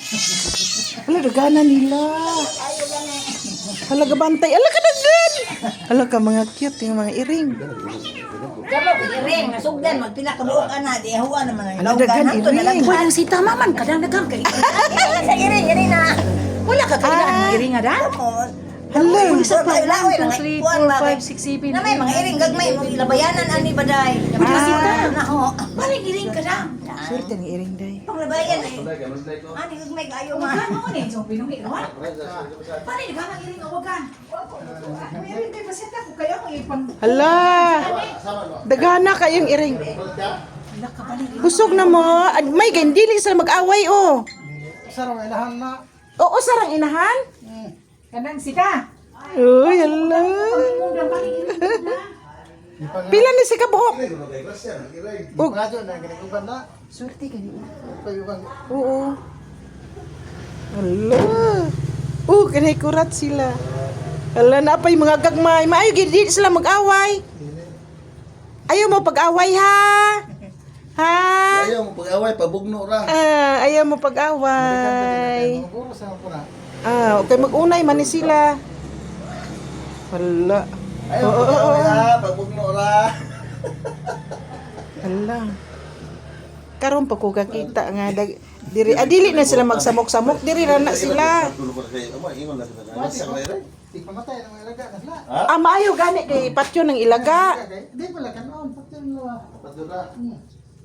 Hala, dagana nila. Hala, gabantay. Hala, kadagan. Hala ka, mga cute yung mga iring. Kamo iring nasugdan magpinakabuok ana di huwa naman ang Ala, daghan to iring. nalang Walang sita maman, kadang dagang kay. sa iring na. Wala ka kailangan ng iring nga da. Hala. Isa pa ilaway lang 3, kuan 4, ba. 5, 6, 7. Na may mga iring gagmay mo ilabayanan ani baday. Na ho. Maling iring ka da. Swerte ng iring, day. Panglabayan eh. Ani gagmay kayo ma. Ano ni so pinuhi ron? Pare di ka nang iring awagan. May iring kay pasenta ko kayo ko ipang. Hala. Dagana kayong iring. Wala ka balik. Busog na mo. May gandili sila mag-away, oh. Sarang ilahan na. Oo, sarang inahan. Kanang sita. Uy, hala. Mundang balik iring na. Pila ni si kabuok. Ug radyo na giniguban na. Swerte ka niya. Payuban. Oo. Hala. Kanay kurat sila. Hala, na pa yung mga gagmay. Maayo, hindi sila mag-away. Ayaw mo pag-away, ha? Ha? Ayaw mo pag-away, pabugno ra. Ayaw mo pag-away. Puro sa pura. Okay, mag-unay man ni sila. Hala. Ayaw mo pag-away ha, pabugno ra. Hala. Karon pa ko kakita nga diri dili na sila magsamok-samok diri ra na sila. Tulo pa kay amo, ingon lang na. Nasa kay Di pamatay ng mga ilaga na sila. Maayo gani kay patyo ng ilaga. Di pala kanon. Pati yung lawa. Padura.